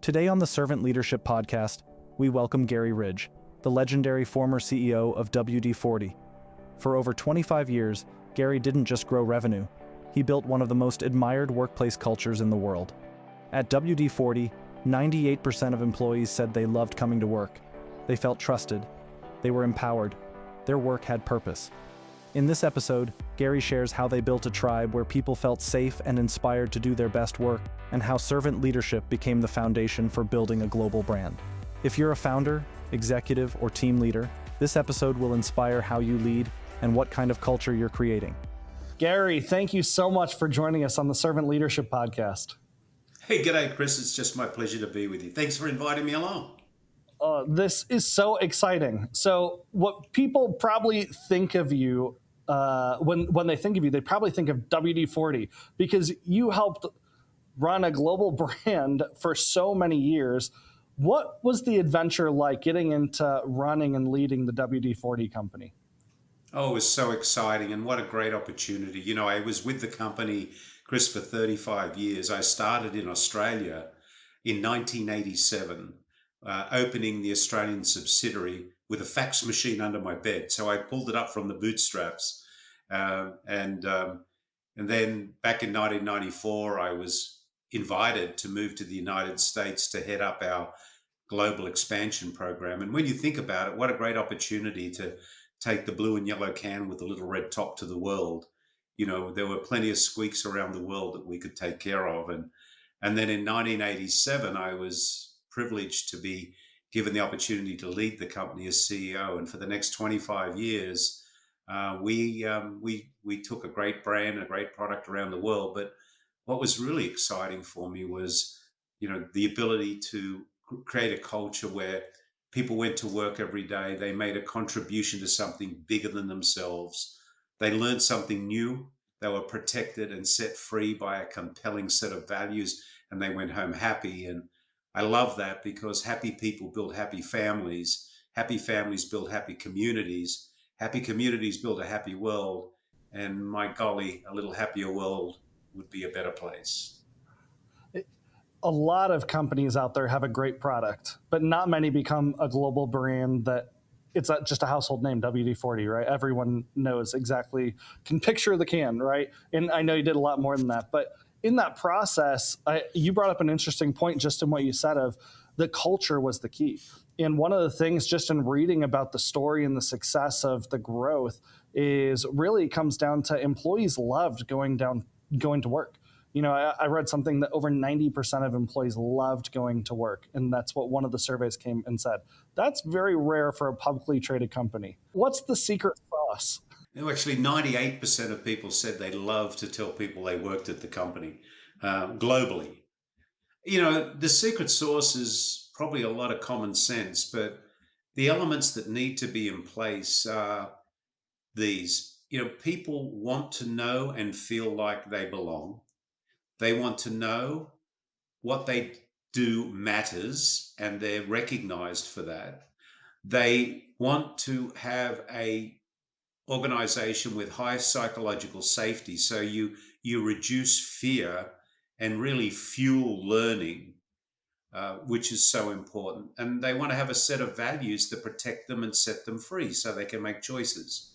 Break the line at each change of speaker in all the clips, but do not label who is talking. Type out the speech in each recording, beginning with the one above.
Today on the Servant Leadership Podcast, we welcome Garry Ridge, the legendary former CEO of WD-40. For over 25 years, Garry didn't just grow revenue, he built one of the most admired workplace cultures in the world. At WD-40, 98% of employees said they loved coming to work. They felt trusted. They were empowered. Their work had purpose. In this episode, Garry shares how they built a tribe where people felt safe and inspired to do their best work, and how servant leadership became the foundation for building a global brand. If you're a founder, executive, or team leader, this episode will inspire how you lead and what kind of culture you're creating.
Garry, thank you so much for joining us on the Servant Leadership Podcast.
Hey, g'day, Chris. It's just my pleasure to be with you. Thanks for inviting me along.
This is so exciting. So what people probably think of you, when they think of you, they probably think of WD-40 because you helped run a global brand for so many years. What was the adventure like getting into running and leading the WD-40 company?
Oh, it was so exciting, and what a great opportunity. You know, I was with the company, Chris, for 35 years. I started in Australia in 1987, opening the Australian subsidiary with a fax machine under my bed. So I pulled it up from the bootstraps. And then back in 1994, I was invited to move to the United States to head up our global expansion program. And when you think about it, what a great opportunity to take the blue and yellow can with the little red top to the world. You know, there were plenty of squeaks around the world that we could take care of. And then in 1987, I was privileged to be given the opportunity to lead the company as CEO. And for the next 25 years, we took a great brand, a great product around the world. But what was really exciting for me was, you know, the ability to create a culture where people went to work every day. They made a contribution to something bigger than themselves. They learned something new. They were protected and set free by a compelling set of values, and they went home happy. And I love that because happy people build happy families build happy communities build a happy world. And my golly, a little happier world would be a better place.
A lot of companies out there have a great product, but not many become a global brand that it's not just a household name, WD-40, right? Everyone knows exactly, can picture the can, right? And I know you did a lot more than that, but in that process, you brought up an interesting point just in what you said of the culture was the key. And one of the things just in reading about the story and the success of the growth is really comes down to employees loved going to work. You know, I read something that over 90% of employees loved going to work. And that's what one of the surveys came and said. That's very rare for a publicly traded company. What's the secret sauce?
No, actually, 98% of people said they love to tell people they worked at the company globally. You know, the secret sauce is probably a lot of common sense, but the elements that need to be in place are these. You know, people want to know and feel like they belong. They want to know what they do matters and they're recognized for that. They want to have a organization with high psychological safety. So you reduce fear and really fuel learning, which is so important. And they want to have a set of values that protect them and set them free so they can make choices.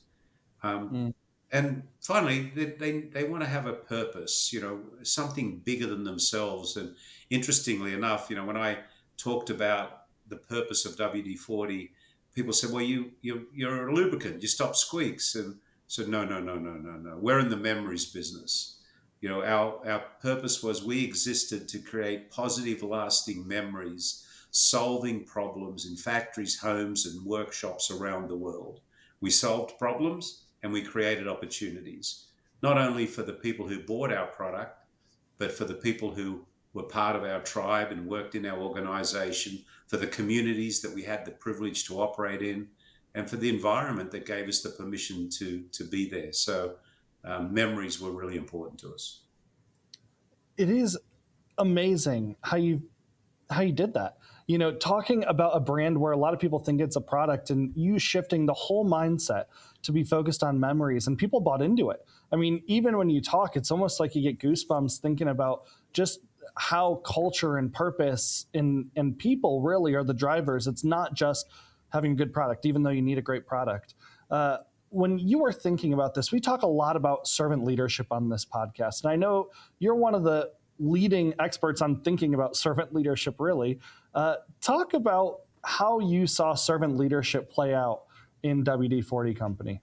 And finally, they want to have a purpose, you know, something bigger than themselves. And interestingly enough, you know, when I talked about the purpose of WD-40, people said, well, you're a lubricant, you stop squeaks. And so no. We're in the memories business. You know, our purpose was we existed to create positive, lasting memories, solving problems in factories, homes, and workshops around the world. We solved problems and we created opportunities, not only for the people who bought our product, but for the people who were part of our tribe and worked in our organization, for the communities that we had the privilege to operate in, and for the environment that gave us the permission to be there. So memories were really important to us.
It is amazing how you did that. You know, talking about a brand where a lot of people think it's a product and you shifting the whole mindset to be focused on memories, and people bought into it. I mean, even when you talk, it's almost like you get goosebumps thinking about just how culture and purpose and people really are the drivers. It's not just having a good product, even though you need a great product. When you were thinking about this, we talk a lot about servant leadership on this podcast. And I know you're one of the leading experts on thinking about servant leadership, really. Talk about how you saw servant leadership play out in WD-40 Company.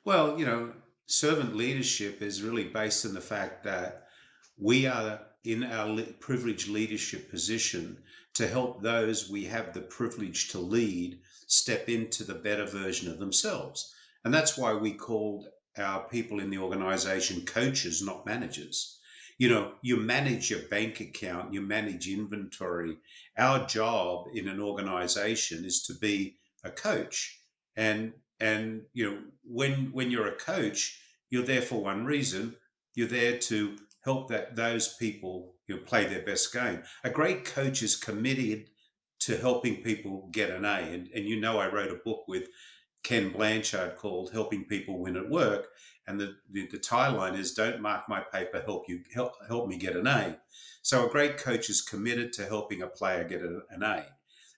Well, servant leadership is really based on the fact that we are in our privileged leadership position to help those we have the privilege to lead step into the better version of themselves. And that's why we called our people in the organization coaches, not managers. You manage your bank account, you manage inventory. Our job in an organization is to be a coach. And when you're a coach, you're there for one reason. You're there to help those people play their best game. A great coach is committed to helping people get an A. And I wrote a book with Ken Blanchard called Helping People Win at Work. And the tagline is, don't mark my paper, help me get an A. So a great coach is committed to helping a player get an A.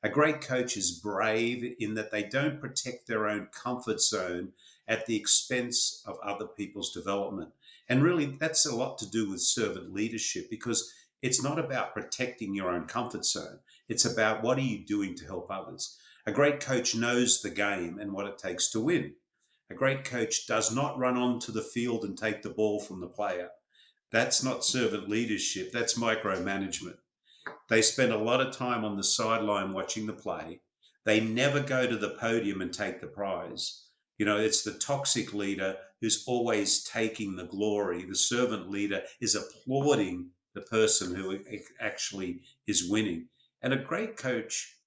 A great coach is brave in that they don't protect their own comfort zone at the expense of other people's development. And really, that's a lot to do with servant leadership, because it's not about protecting your own comfort zone. It's about, what are you doing to help others? A great coach knows the game and what it takes to win. A great coach does not run onto the field and take the ball from the player. That's not servant leadership. That's micromanagement. They spend a lot of time on the sideline watching the play. They never go to the podium and take the prize. It's the toxic leader who's always taking the glory. The servant leader is applauding the person who actually is winning. And a great coach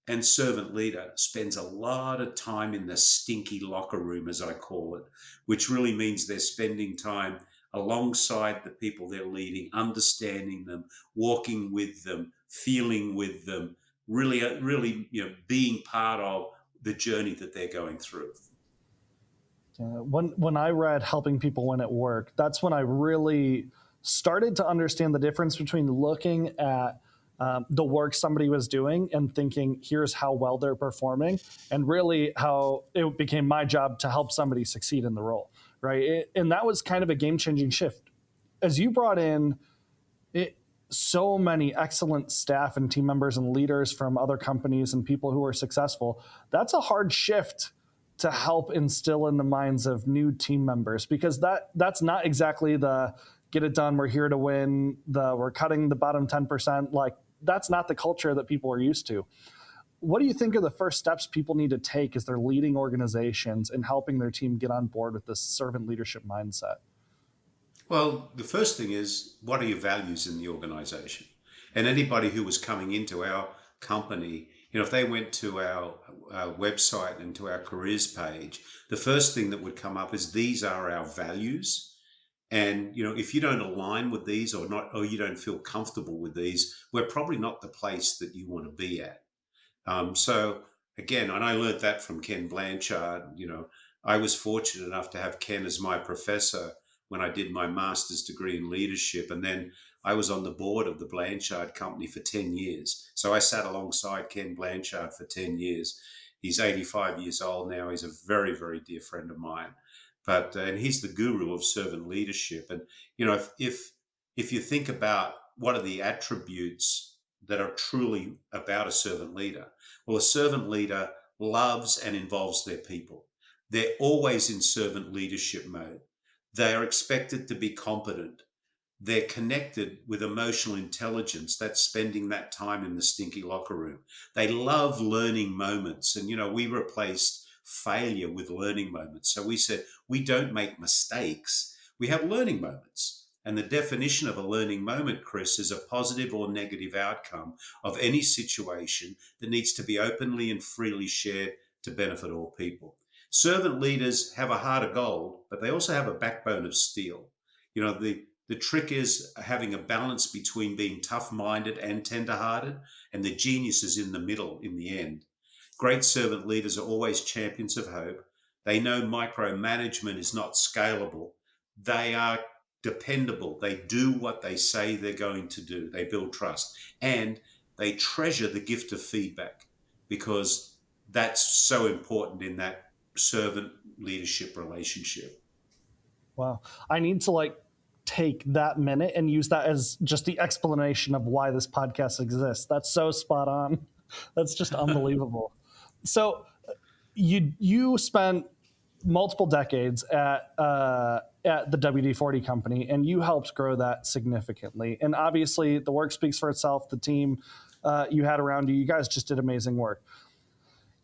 and servant leader spends a lot of time in the stinky locker room, as I call it, which really means they're spending time alongside the people they're leading, understanding them, walking with them, feeling with them, really, being part of the journey that they're going through.
When I read Helping People Win at Work, that's when I really started to understand the difference between looking at the work somebody was doing and thinking, here's how well they're performing, and really how it became my job to help somebody succeed in the role, right? And that was kind of a game-changing shift. As you brought in so many excellent staff and team members and leaders from other companies and people who are successful, that's a hard shift to help instill in the minds of new team members, because that's not exactly the get it done, we're here to win, we're cutting the bottom 10%. Like, that's not the culture that people are used to. What do you think are the first steps people need to take as they're leading organizations and helping their team get on board with this servant leadership mindset?
Well, the first thing is, what are your values in the organization? And anybody who was coming into our company, if they went to our website and to our careers page, the first thing that would come up is, these are our values. And, if you don't align with these or you don't feel comfortable with these, we're probably not the place that you want to be at. So again, and I learned that from Ken Blanchard. I was fortunate enough to have Ken as my professor when I did my master's degree in leadership. And then I was on the board of the Blanchard company for 10 years. So I sat alongside Ken Blanchard for 10 years. He's 85 years old now. He's a very, very dear friend of mine. And he's the guru of servant leadership. And, if you think about what are the attributes that are truly about a servant leader, well, a servant leader loves and involves their people. They're always in servant leadership mode. They are expected to be competent. They're connected with emotional intelligence. That's spending that time in the stinky locker room. They love learning moments. And, we replaced failure with learning moments. So we said, we don't make mistakes. We have learning moments. And the definition of a learning moment, Chris, is a positive or negative outcome of any situation that needs to be openly and freely shared to benefit all people. Servant leaders have a heart of gold, but they also have a backbone of steel. The trick is having a balance between being tough-minded and tender-hearted, and the genius is in the middle in the end. Great servant leaders are always champions of hope. They know micromanagement is not scalable. They are dependable. They do what they say they're going to do. They build trust. And they treasure the gift of feedback because that's so important in that servant leadership relationship.
Wow. I need to take that minute and use that as just the explanation of why this podcast exists. That's so spot on. That's just unbelievable. So you spent multiple decades at the WD-40 company, and you helped grow that significantly. And obviously, the work speaks for itself. The team you had around you, you guys just did amazing work.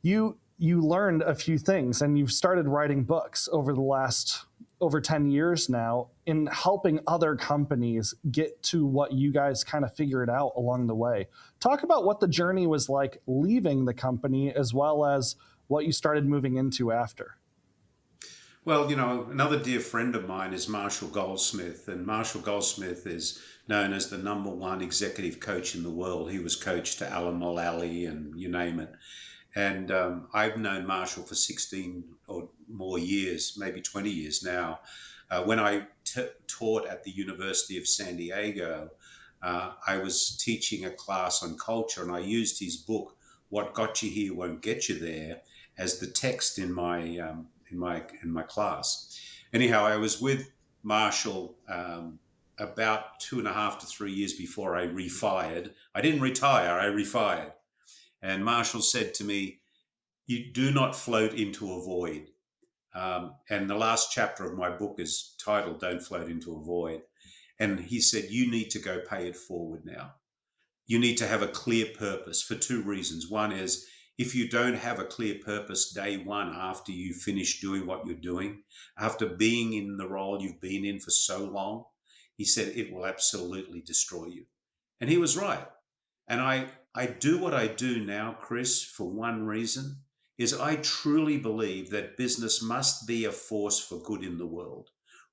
You learned a few things, and you've started writing books over the last over 10 years now in helping other companies get to what you guys kind of figured out along the way. Talk about what the journey was like leaving the company, as well as what you started moving into after.
Well, another dear friend of mine is Marshall Goldsmith, and Marshall Goldsmith is known as the #1 executive coach in the world. He was coach to Alan Mulally and you name it. And I've known Marshall for 16 or more years, maybe 20 years now. When I taught at the University of San Diego, I was teaching a class on culture, and I used his book, "What Got You Here Won't Get You There," as the text in my class. Anyhow, I was with Marshall about 2.5 to 3 years before I refired. I didn't retire, I refired. And Marshall said to me, "You do not float into a void." And the last chapter of my book is titled "Don't Float into a Void." And he said, "You need to go pay it forward now. You need to have a clear purpose for two reasons. One is, if you don't have a clear purpose day one after you finish doing what you're doing, after being in the role you've been in for so long," he said, "it will absolutely destroy you." And he was right. And I do what I do now, Chris, for one reason, is I truly believe that business must be a force for good in the world.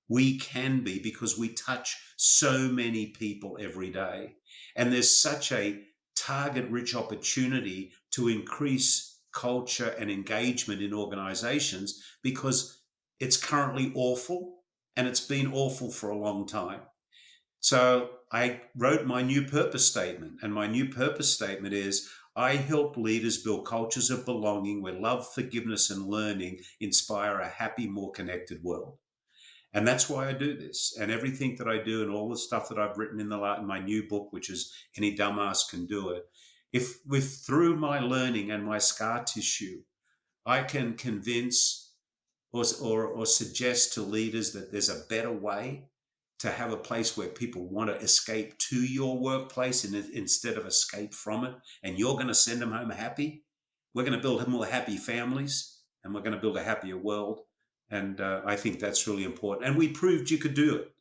We can be, because we touch so many people every day. And there's such a target-rich opportunity to increase culture and engagement in organizations, because it's currently awful, and it's been awful for a long time. So I wrote my new purpose statement, and my new purpose statement is, I help leaders build cultures of belonging where love, forgiveness, and learning inspire a happy, more connected world. And that's why I do this. And everything that I do and all the stuff that I've written in my new book, which is Any Dumbass Can Do It, if through my learning and my scar tissue, I can convince or suggest to leaders that there's a better way to have a place where people want to escape to your workplace instead of escape from it, and you're going to send them home happy, we're going to build more happy families, and we're going to build a happier world. And I think that's really important. And we proved you could do it.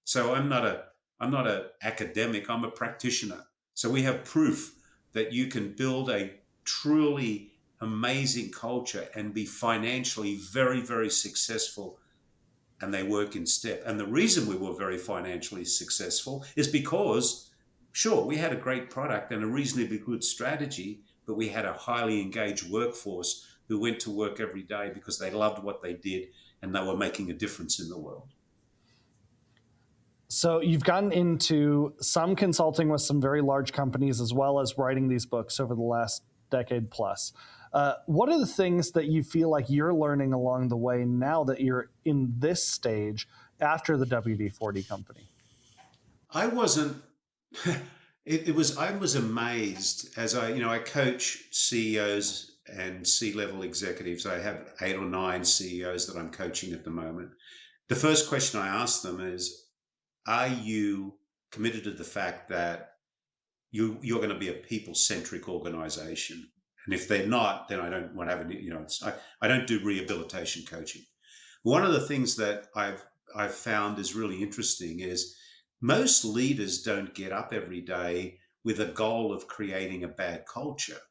So I'm not a academic, I'm a practitioner. So we have proof that you can build a truly amazing culture and be financially very, very successful, and they work in step. And the reason we were very financially successful is because, sure, we had a great product and a reasonably good strategy, but we had a highly engaged workforce who went to work every day because they loved what they did and they were making a difference in the world.
So you've gotten into some consulting with some very large companies, as well as writing these books over the last decade plus. What are the things that you feel like you're learning along the way now that you're in this stage after the WD-40 company?
I wasn't. I was amazed as I coach CEOs and C-level executives. I have 8 or 9 CEOs that I'm coaching at the moment. The first question I ask them is, are you committed to the fact that you're going to be a people-centric organization? And if they're not, then I don't want to have any, I don't do rehabilitation coaching. One of the things that I've found is really interesting is most leaders don't get up every day with a goal of creating a bad culture.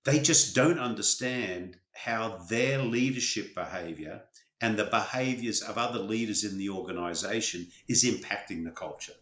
They just don't understand how their leadership behavior and the behaviors of other leaders in the organization is impacting the culture.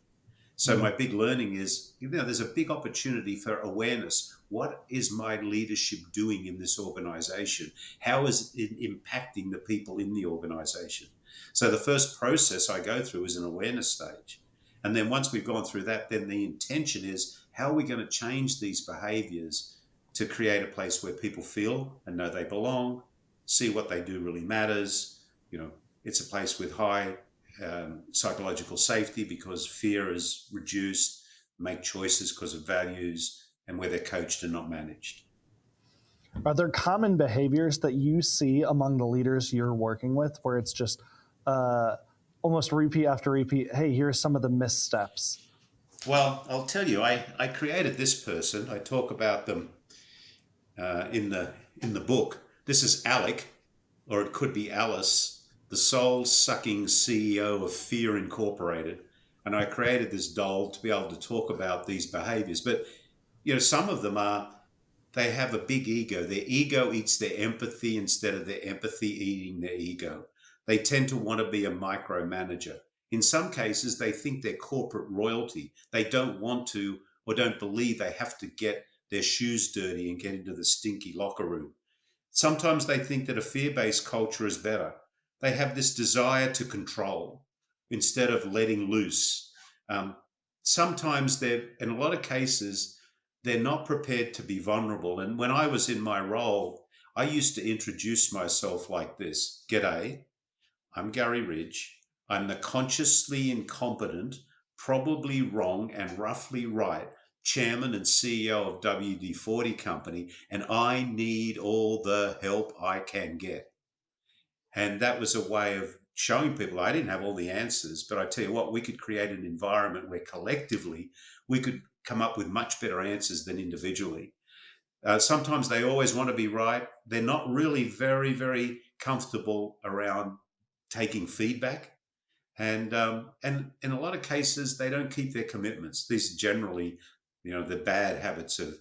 So my big learning is, there's a big opportunity for awareness. What is my leadership doing in this organization? How is it impacting the people in the organization? So the first process I go through is an awareness stage. And then once we've gone through that, then the intention is how are we going to change these behaviors to create a place where people feel and know they belong, see what they do really matters. It's a place with high psychological safety because fear is reduced, make choices because of values, and where they're coached and not managed.
Are there common behaviors that you see among the leaders you're working with where it's just almost repeat after repeat? Hey, here's some of the missteps.
Well, I'll tell you, I created this person. I talk about them in the book. This is Alec, or it could be Alice, the soul-sucking CEO of Fear Incorporated. And I created this doll to be able to talk about these behaviors. But some of them they have a big ego. Their ego eats their empathy instead of their empathy eating their ego. They tend to want to be a micromanager. In some cases, they think they're corporate royalty. They don't want to or don't believe they have to get their shoes dirty and get into the stinky locker room. Sometimes they think that a fear-based culture is better. They have this desire to control instead of letting loose. Sometimes in a lot of cases, they're not prepared to be vulnerable. And when I was in my role, I used to introduce myself like this. G'day, I'm Garry Ridge. I'm the consciously incompetent, probably wrong and roughly right chairman and CEO of WD-40 company, and I need all the help I can get. And that was a way of showing people I didn't have all the answers, but I tell you what, we could create an environment where collectively we could come up with much better answers than individually. Sometimes they always want to be right. They're not really very, very comfortable around taking feedback. And in a lot of cases, they don't keep their commitments. These are generally, the bad habits of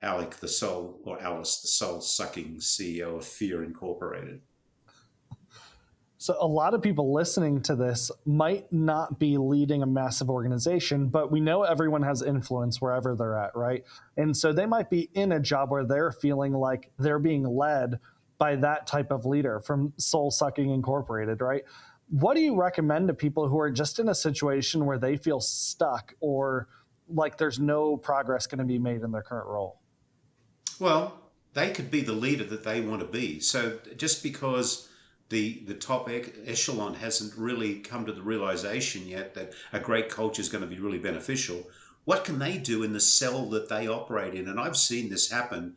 Alec, the soul, or Alice, the soul-sucking CEO of Fear Incorporated.
So a lot of people listening to this might not be leading a massive organization, but we know everyone has influence wherever they're at, right? And so they might be in a job where they're feeling like they're being led by that type of leader from Soul Sucking Incorporated, right? What do you recommend to people who are just in a situation where they feel stuck or like there's no progress going to be made in their current role?
Well, they could be the leader that they want to be. So just because the top echelon hasn't really come to the realization yet that a great culture is going to be really beneficial, what can they do in the cell that they operate in? And I've seen this happen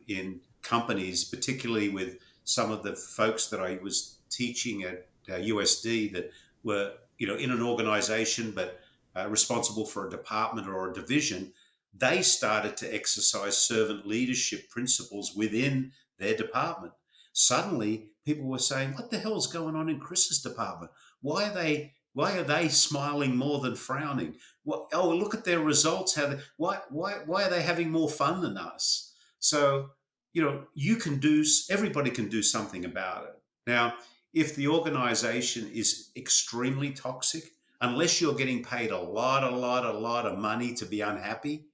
in companies, particularly with some of the folks that I was teaching at USD that were, in an organization but responsible for a department or a division. They started to exercise servant leadership principles within their department. Suddenly, people were saying, "What the hell's going on in Chris's department? Why are they smiling more than frowning? Look at their results. Why are they having more fun than us?" So, everybody can do something about it. Now, if the organization is extremely toxic, unless you're getting paid a lot of money to be unhappy,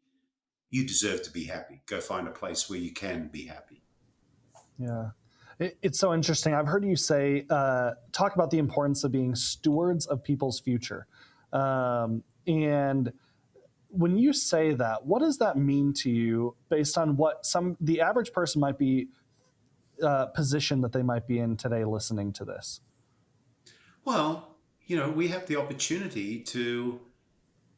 you deserve to be happy. Go find a place where you can be happy.
Yeah. It's so interesting. I've heard you say, talk about the importance of being stewards of people's future. And when you say that, what does that mean to you based on what the average person might be position that they might be in today listening to this?
Well, we have the opportunity to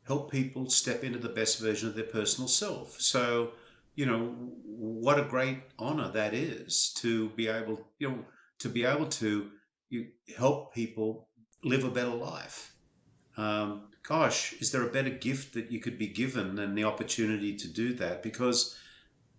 help people step into the best version of their personal self. So, what a great honor that is to be able, to help people live a better life. Gosh, is there a better gift that you could be given than the opportunity to do that? Because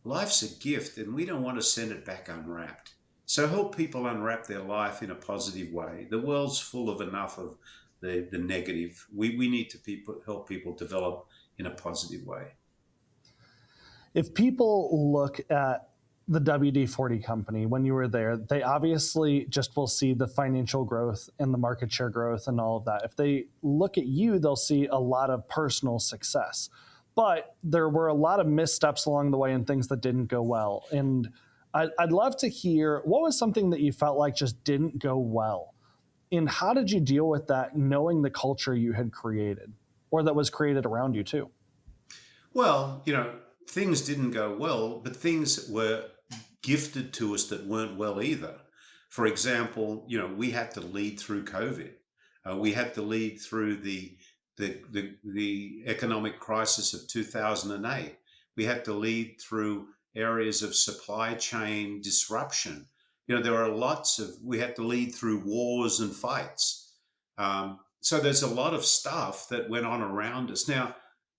life's a gift and we don't want to send it back unwrapped. So help people unwrap their life in a positive way. The world's full of enough of the negative. We need to help people develop in a positive way.
If people look at the WD-40 company when you were there, they obviously just will see the financial growth and the market share growth and all of that. If they look at you, they'll see a lot of personal success. But there were a lot of missteps along the way and things that didn't go well. And I'd love to hear, what was something that you felt like just didn't go well? And how did you deal with that, knowing the culture you had created or that was created around you too?
Well, things didn't go well, but things were gifted to us that weren't well either. For example, we had to lead through COVID. We had to lead through the economic crisis of 2008. We had to lead through areas of supply chain disruption. There are we had to lead through wars and fights. So there's a lot of stuff that went on around us. Now,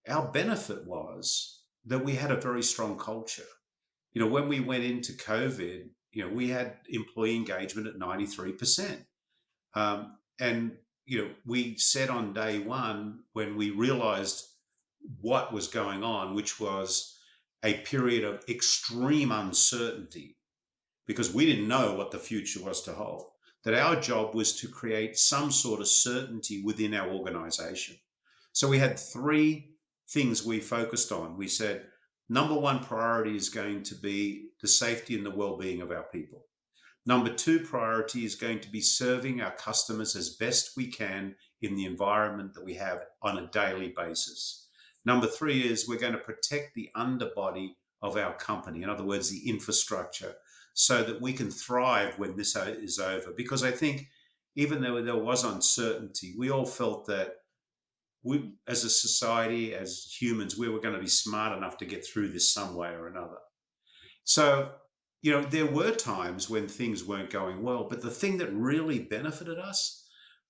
our benefit was that we had a very strong culture. When we went into COVID, we had employee engagement at 93%. And, we said on day one, when we realized what was going on, which was a period of extreme uncertainty, because we didn't know what the future was to hold, that our job was to create some sort of certainty within our organization. So we had three things we focused on. We said, number one priority is going to be the safety and the well-being of our people. Number two priority is going to be serving our customers as best we can in the environment that we have on a daily basis. Number three is we're going to protect the underbody of our company, in other words, the infrastructure, so that we can thrive when this is over. Because I think even though there was uncertainty, we all felt that we, as a society, as humans, we were going to be smart enough to get through this some way or another. So, there were times when things weren't going well, but the thing that really benefited us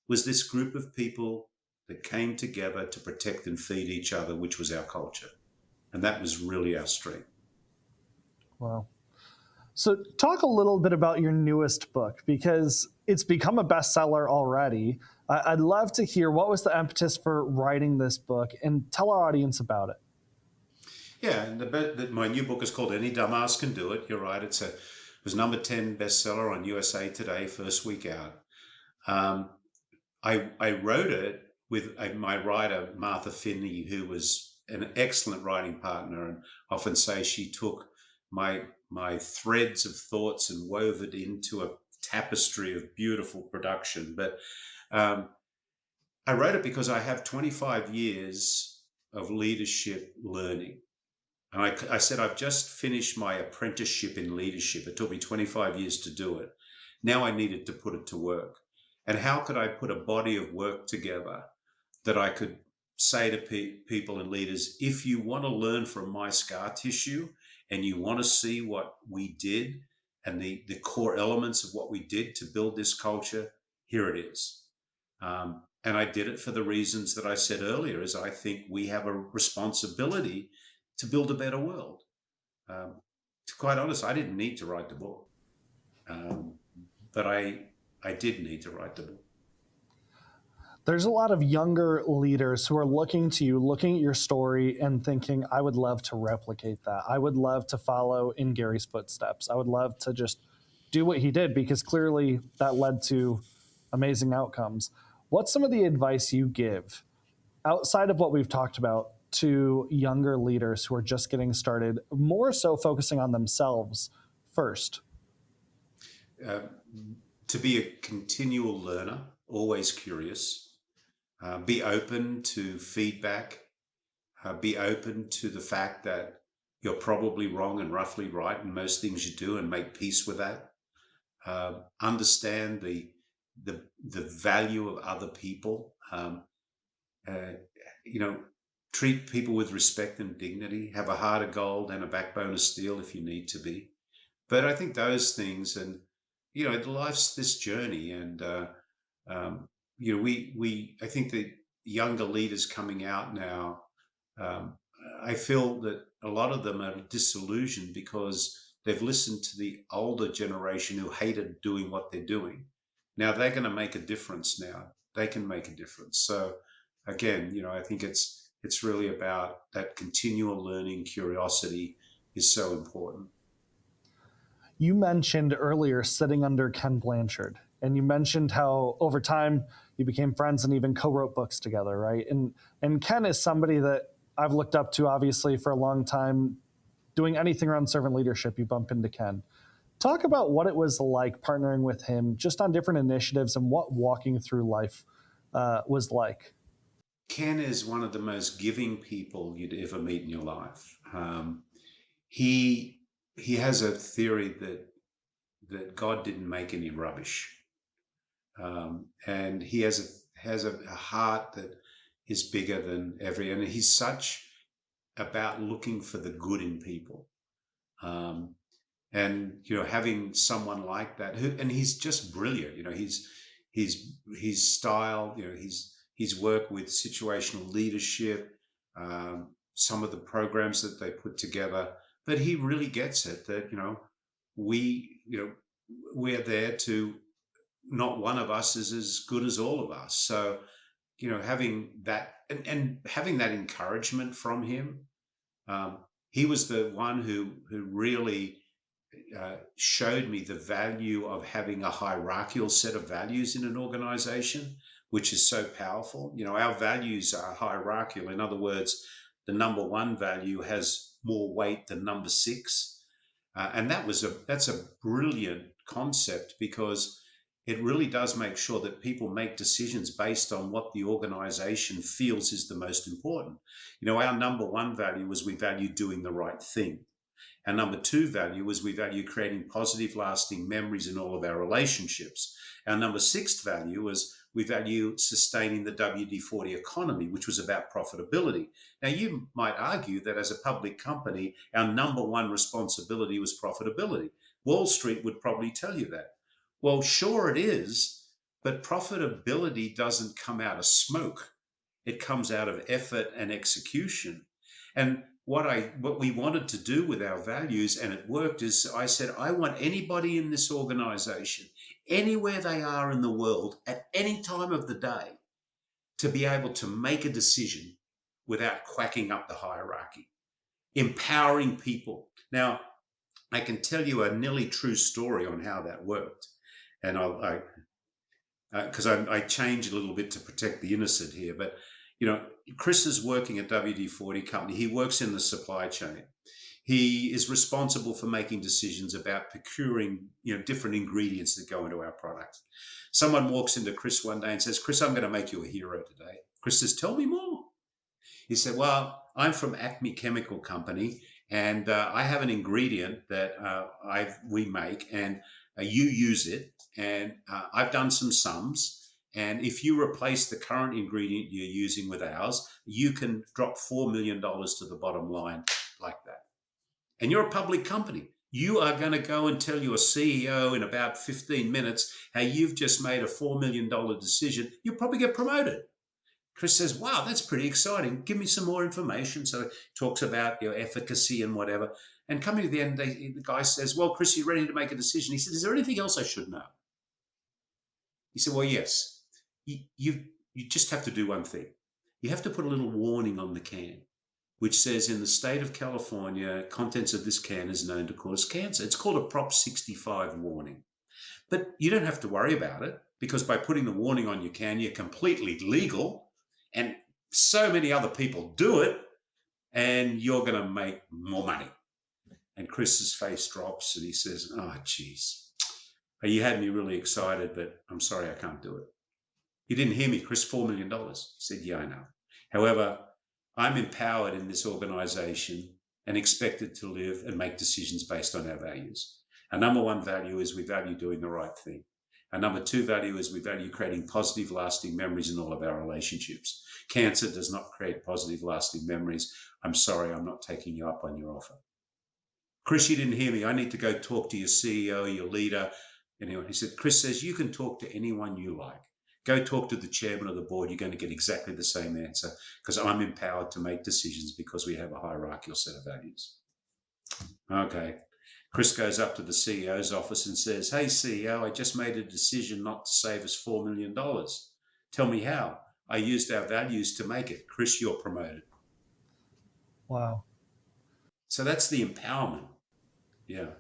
was this group of people that came together to protect and feed each other, which was our culture. And that was really our strength.
Wow. So talk a little bit about your newest book, because it's become a bestseller already. I'd love to hear, what was the impetus for writing this book, and tell our audience about it.
Yeah, and my new book is called Any Dumbass Can Do It. You're right. It was number 10 bestseller on USA Today, first week out. I wrote it with my writer, Martha Finney, who was an excellent writing partner, and often say she took my threads of thoughts and wove it into a tapestry of beautiful production. But I wrote it because I have 25 years of leadership learning. And I said, I've just finished my apprenticeship in leadership. It took me 25 years to do it. Now I needed to put it to work. And how could I put a body of work together that I could say to people and leaders, if you want to learn from my scar tissue and you want to see what we did and the core elements of what we did to build this culture, here it is. And I did it for the reasons that I said earlier, is I think we have a responsibility to build a better world. To be quite honest, I didn't need to write the book, but I did need to write the book.
There's a lot of younger leaders who are looking to you, looking at your story and thinking, I would love to replicate that. I would love to follow in Garry's footsteps. I would love to just do what he did, because clearly that led to amazing outcomes. What's some of the advice you give outside of what we've talked about to younger leaders who are just getting started, more so focusing on themselves first?
To be a continual learner, always curious, be open to feedback, be open to the fact that you're probably wrong and roughly right in most things you do, and make peace with that. Understand the value of other people. Treat people with respect and dignity. Have a heart of gold and a backbone of steel if you need to be. But I think those things, and life's this journey, and I think the younger leaders coming out now, I feel that a lot of them are disillusioned because they've listened to the older generation who hated doing what they're doing. Now they're going to make a difference. Now they can make a difference. So again, I think it's really about that continual learning. Curiosity is so important.
You mentioned earlier sitting under Ken Blanchard, and you mentioned how over time you became friends and even co-wrote books together, right? And Ken is somebody that I've looked up to, obviously, for a long time. Doing anything around servant leadership, you bump into Ken. Talk about what it was like partnering with him just on different initiatives and what walking through life was like.
Ken is one of the most giving people you'd ever meet in your life. He he has a theory that God didn't make any rubbish, and he has a heart that is bigger than every. And he's such about looking for the good in people. Um, and having someone like that and he's just brilliant. His style, his work with situational leadership, some of the programs that they put together, but he really gets it that we we're there to, not one of us is as good as all of us. So having that and having that encouragement from him. um, he was the one who really showed me the value of having a hierarchical set of values in an organization, which is so powerful. Our values are hierarchical. In other words, the number one value has more weight than number six. And that's a brilliant concept, because it really does make sure that people make decisions based on what the organization feels is the most important. Our number one value is we value doing the right thing. Our number two value is we value creating positive, lasting memories in all of our relationships. Our number six value is we value sustaining the WD-40 economy, which was about profitability. Now, you might argue that as a public company, our number one responsibility was profitability. Wall Street would probably tell you that. Well, sure it is, but profitability doesn't come out of smoke. It comes out of effort and execution. And what we wanted to do with our values, and it worked, is I said, I want anybody in this organization, anywhere they are in the world, at any time of the day, to be able to make a decision without quacking up the hierarchy, empowering people. Now, I can tell you a nearly true story on how that worked. And because I changed a little bit to protect the innocent here, but Chris is working at WD-40 company. He works in the supply chain. He is responsible for making decisions about procuring, different ingredients that go into our product. Someone walks into Chris one day and says, "Chris, I'm going to make you a hero today." Chris says, "Tell me more." He said, "Well, I'm from Acme Chemical Company, and I have an ingredient that we make, and you use it, and I've done some sums. And if you replace the current ingredient you're using with ours, you can drop $4 million to the bottom line like that. And you're a public company. You are going to go and tell your CEO in about 15 minutes how you've just made a $4 million decision. You'll probably get promoted." Chris says, "Wow, that's pretty exciting. Give me some more information." So he talks about efficacy and whatever. And coming to the end, the guy says, "Well, Chris, you ready to make a decision?" He said, "Is there anything else I should know?" He said, "Well, yes. You just have to do one thing. You have to put a little warning on the can, which says, in the state of California, contents of this can is known to cause cancer. It's called a Prop 65 warning. But you don't have to worry about it, because by putting the warning on your can, you're completely legal, and so many other people do it, and you're going to make more money." And Chris's face drops and he says, "Oh, geez, you had me really excited, but I'm sorry, I can't do it." "You didn't hear me, Chris, $4 million. He said, "Yeah, I know. However, I'm empowered in this organization and expected to live and make decisions based on our values. Our number one value is we value doing the right thing. Our number two value is we value creating positive, lasting memories in all of our relationships. Cancer does not create positive, lasting memories. I'm sorry, I'm not taking you up on your offer. Chris, you didn't hear me. I need to go talk to your CEO, your leader." Anyway, he said, "Chris says you can talk to anyone you like. Go talk to the chairman of the board. You're going to get exactly the same answer, because I'm empowered to make decisions because we have a hierarchical set of values." Okay. Chris goes up to the CEO's office and says, "Hey, CEO, I just made a decision not to save us $4 million. Tell me how." "I used our values to make it." "Chris, you're promoted."
Wow.
So that's the empowerment. Yeah.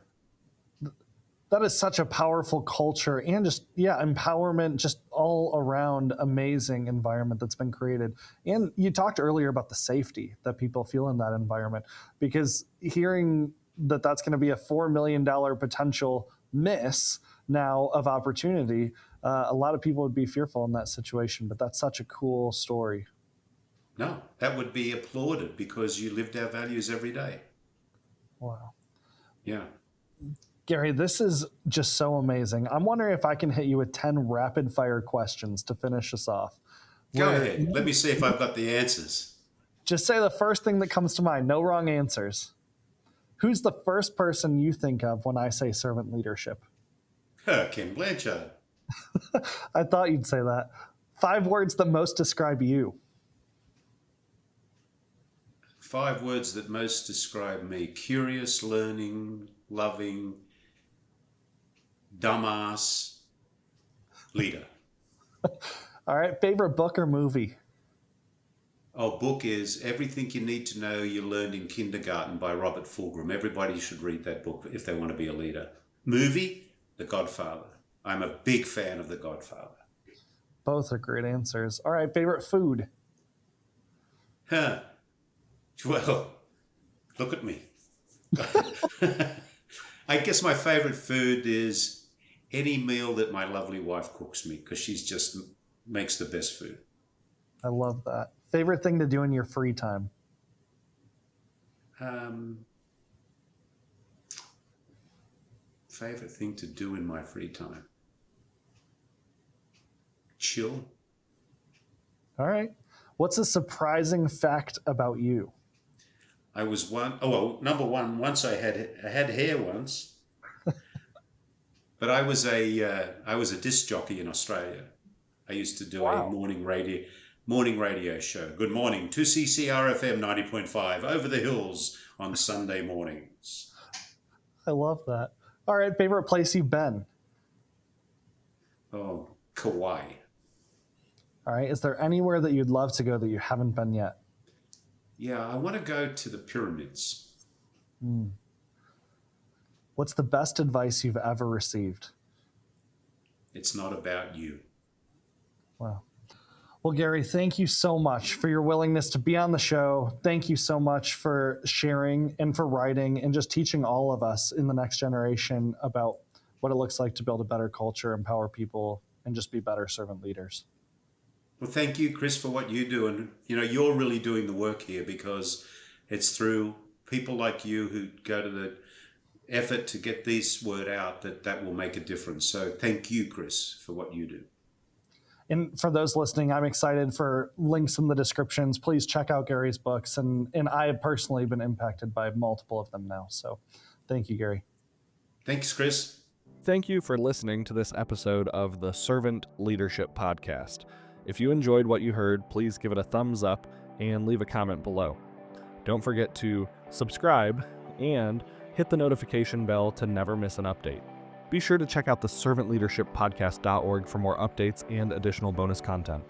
That is such a powerful culture and just, empowerment, just all around amazing environment that's been created. And you talked earlier about the safety that people feel in that environment, because hearing that that's going to be a $4 million potential miss now of opportunity, a lot of people would be fearful in that situation. But that's such a cool story.
No, that would be applauded because you lived our values every day.
Wow.
Yeah.
Garry, this is just so amazing. I'm wondering if I can hit you with 10 rapid fire questions to finish us off.
Go ahead. Let me see if I've got the answers.
Just say the first thing that comes to mind. No wrong answers. Who's the first person you think of when I say servant leadership?
Ken Blanchard.
I thought you'd say that. 5 words that most describe you.
5 words that most describe me: curious, learning, loving, dumbass, leader.
All right. Favorite book or movie?
Oh, book is Everything You Need to Know You Learned in Kindergarten by Robert Fulghum. Everybody should read that book if they want to be a leader. Movie, The Godfather. I'm a big fan of The Godfather.
Both are great answers. All right. Favorite food?
Well, look at me. I guess my favorite food is any meal that my lovely wife cooks me, because she's just makes the best food.
I love that. Favorite thing to do in your free time?
Favorite thing to do in my free time? Chill.
All right. What's a surprising fact about you?
I was number one, once I had hair once, but I was a disc jockey in Australia. I used to do a morning radio show. Good morning, 2CCRFM 90.5 over the hills on Sunday mornings.
I love that. All right, favorite place you've been?
Oh, Kauai.
All right, is there anywhere that you'd love to go that you haven't been yet?
Yeah, I want to go to the pyramids.
What's the best advice you've ever received?
It's not about you.
Wow. Well, Garry, thank you so much for your willingness to be on the show. Thank you so much for sharing and for writing and just teaching all of us in the next generation about what it looks like to build a better culture, empower people, and just be better servant leaders.
Well, thank you, Chris, for what you do. And, you're really doing the work here, because it's through people like you who go to the effort to get this word out that will make a difference. So thank you, Chris, for what you do.
And for those listening, I'm excited for links in the descriptions. Please check out Garry's books. And I have personally been impacted by multiple of them now. So thank you, Garry.
Thanks, Chris.
Thank you for listening to this episode of the Servant Leadership Podcast. If you enjoyed what you heard, please give it a thumbs up and leave a comment below. Don't forget to subscribe and hit the notification bell to never miss an update. Be sure to check out the servantleadershippodcast.org for more updates and additional bonus content.